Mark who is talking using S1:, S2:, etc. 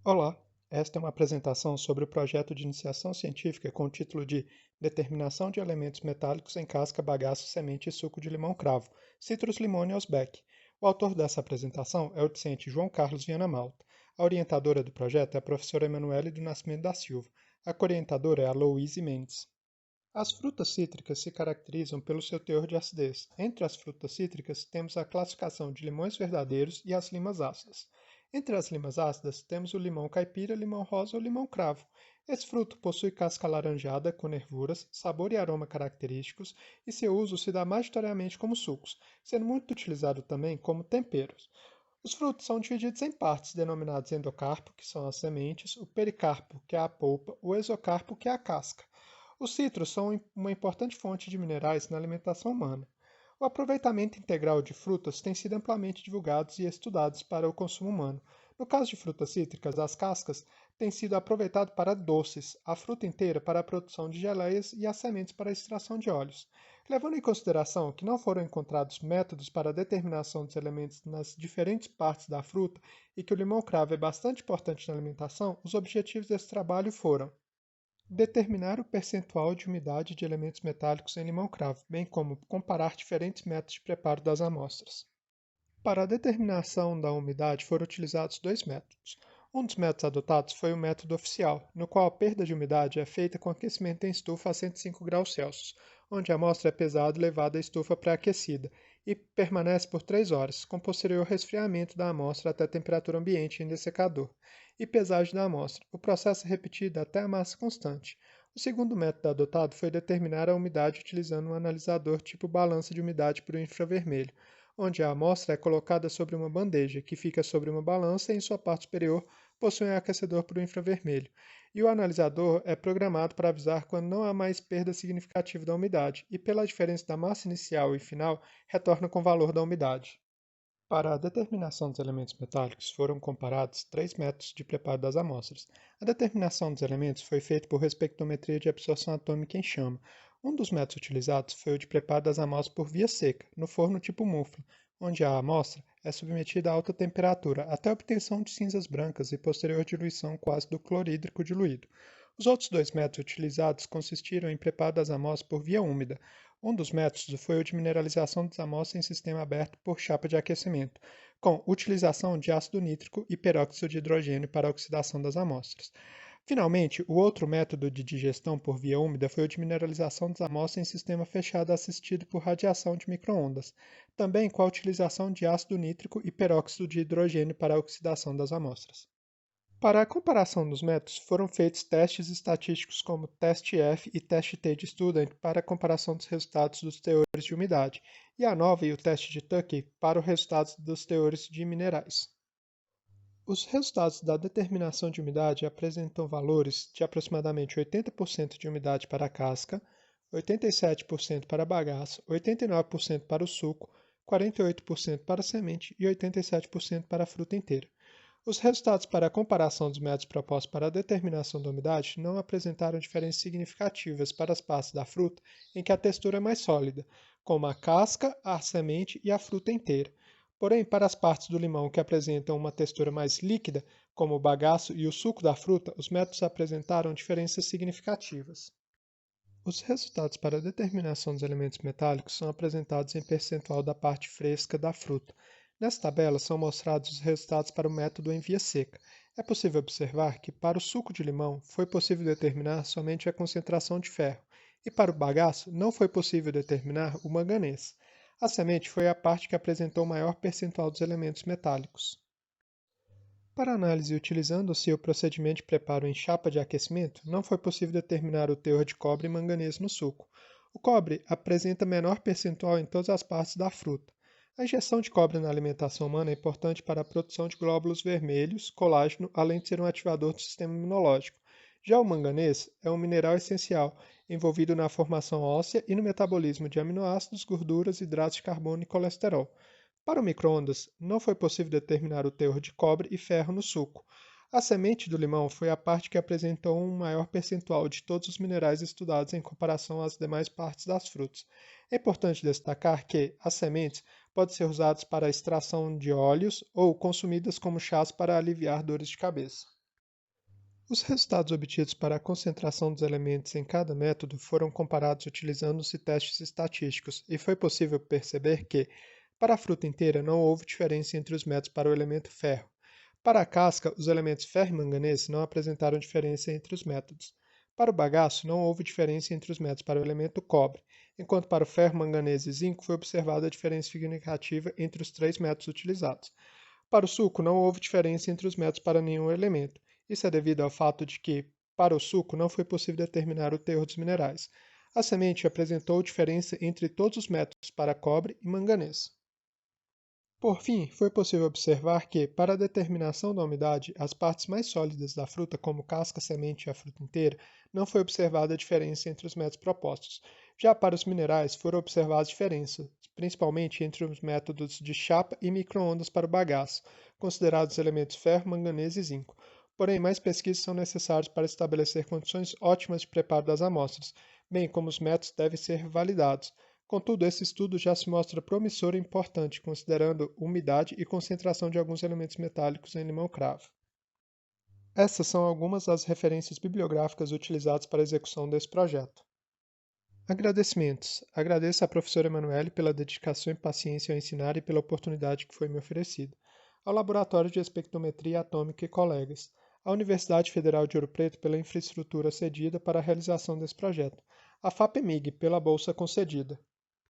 S1: Olá, esta é uma apresentação sobre o projeto de iniciação científica com o título de Determinação de elementos metálicos em casca, bagaço, semente e suco de limão-cravo, Citrus Limonius Beck. O autor dessa apresentação é o docente João Carlos Viana Malta. A orientadora do projeto é a professora Emanuele do Nascimento da Silva. A coorientadora é a Louise Mendes. As frutas cítricas se caracterizam pelo seu teor de acidez. Entre as frutas cítricas, temos a classificação de limões verdadeiros e as limas ácidas. Entre as limas ácidas, temos o limão caipira, limão rosa ou limão cravo. Esse fruto possui casca alaranjada com nervuras, sabor e aroma característicos, e seu uso se dá majoritariamente como sucos, sendo muito utilizado também como temperos. Os frutos são divididos em partes, denominados endocarpo, que são as sementes, o pericarpo, que é a polpa, o exocarpo, que é a casca. Os citros são uma importante fonte de minerais na alimentação humana. O aproveitamento integral de frutas tem sido amplamente divulgado e estudado para o consumo humano. No caso de frutas cítricas, as cascas têm sido aproveitadas para doces, a fruta inteira para a produção de geleias e as sementes para a extração de óleos. Levando em consideração que não foram encontrados métodos para a determinação dos elementos nas diferentes partes da fruta e que o limão-cravo é bastante importante na alimentação, os objetivos desse trabalho foram determinar o percentual de umidade de elementos metálicos em limão-cravo, bem como comparar diferentes métodos de preparo das amostras. Para a determinação da umidade foram utilizados dois métodos. Um dos métodos adotados foi o método oficial, no qual a perda de umidade é feita com aquecimento em estufa a 105 graus Celsius, onde a amostra é pesada e levada à estufa pré-aquecida e permanece por 3 horas, com posterior resfriamento da amostra até a temperatura ambiente em dessecador, e pesagem da amostra. O processo é repetido até a massa constante. O segundo método adotado foi determinar a umidade utilizando um analisador tipo balança de umidade por infravermelho, onde a amostra é colocada sobre uma bandeja, que fica sobre uma balança e em sua parte superior possui um aquecedor por infravermelho, e o analisador é programado para avisar quando não há mais perda significativa da umidade, e pela diferença da massa inicial e final, retorna com o valor da umidade. Para a determinação dos elementos metálicos, foram comparados três métodos de preparo das amostras. A determinação dos elementos foi feita por espectrometria de absorção atômica em chama. Um dos métodos utilizados foi o de preparo das amostras por via seca, no forno tipo mufla, onde a amostra é submetida a alta temperatura até a obtenção de cinzas brancas e posterior diluição com ácido clorídrico diluído. Os outros dois métodos utilizados consistiram em preparo das amostras por via úmida. Um dos métodos foi o de mineralização das amostras em sistema aberto por chapa de aquecimento, com utilização de ácido nítrico e peróxido de hidrogênio para a oxidação das amostras. Finalmente, o outro método de digestão por via úmida foi o de mineralização das amostras em sistema fechado assistido por radiação de microondas, também com a utilização de ácido nítrico e peróxido de hidrogênio para a oxidação das amostras. Para a comparação dos métodos, foram feitos testes estatísticos como teste F e teste T de Student para a comparação dos resultados dos teores de umidade, e a nova e o teste de Tukey para os resultados dos teores de minerais. Os resultados da determinação de umidade apresentam valores de aproximadamente 80% de umidade para a casca, 87% para bagaço, 89% para o suco, 48% para a semente e 87% para a fruta inteira. Os resultados para a comparação dos métodos propostos para a determinação da umidade não apresentaram diferenças significativas para as partes da fruta em que a textura é mais sólida, como a casca, a semente e a fruta inteira. Porém, para as partes do limão que apresentam uma textura mais líquida, como o bagaço e o suco da fruta, os métodos apresentaram diferenças significativas. Os resultados para a determinação dos elementos metálicos são apresentados em percentual da parte fresca da fruta. Nesta tabela são mostrados os resultados para o método em via seca. É possível observar que, para o suco de limão, foi possível determinar somente a concentração de ferro, e para o bagaço não foi possível determinar o manganês. A semente foi a parte que apresentou o maior percentual dos elementos metálicos. Para análise utilizando-se o procedimento de preparo em chapa de aquecimento, não foi possível determinar o teor de cobre e manganês no suco. O cobre apresenta menor percentual em todas as partes da fruta. A injeção de cobre na alimentação humana é importante para a produção de glóbulos vermelhos, colágeno, além de ser um ativador do sistema imunológico. Já o manganês é um mineral essencial, envolvido na formação óssea e no metabolismo de aminoácidos, gorduras, hidratos de carbono e colesterol. Para o micro-ondas, não foi possível determinar o teor de cobre e ferro no suco. A semente do limão foi a parte que apresentou um maior percentual de todos os minerais estudados em comparação às demais partes das frutas. É importante destacar que as sementes podem ser usadas para a extração de óleos ou consumidas como chás para aliviar dores de cabeça. Os resultados obtidos para a concentração dos elementos em cada método foram comparados utilizando-se testes estatísticos, e foi possível perceber que, para a fruta inteira, não houve diferença entre os métodos para o elemento ferro. Para a casca, os elementos ferro e manganês não apresentaram diferença entre os métodos. Para o bagaço, não houve diferença entre os métodos para o elemento cobre, enquanto para o ferro, manganês e zinco foi observada a diferença significativa entre os três métodos utilizados. Para o suco, não houve diferença entre os métodos para nenhum elemento. Isso é devido ao fato de que, para o suco, não foi possível determinar o teor dos minerais. A semente apresentou diferença entre todos os métodos para cobre e manganês. Por fim, foi possível observar que, para a determinação da umidade, as partes mais sólidas da fruta, como casca, semente e a fruta inteira, não foi observada a diferença entre os métodos propostos. Já para os minerais, foram observadas diferenças, principalmente entre os métodos de chapa e micro-ondas para o bagaço, considerados elementos ferro, manganês e zinco. Porém, mais pesquisas são necessárias para estabelecer condições ótimas de preparo das amostras, bem como os métodos devem ser validados. Contudo, esse estudo já se mostra promissor e importante, considerando umidade e concentração de alguns elementos metálicos em limão-cravo. Essas são algumas das referências bibliográficas utilizadas para a execução desse projeto. Agradecimentos. Agradeço à professora Emanuele pela dedicação e paciência ao ensinar e pela oportunidade que foi me oferecida. Ao Laboratório de Espectrometria Atômica e colegas. À Universidade Federal de Ouro Preto pela infraestrutura cedida para a realização desse projeto. À FAPEMIG pela bolsa concedida.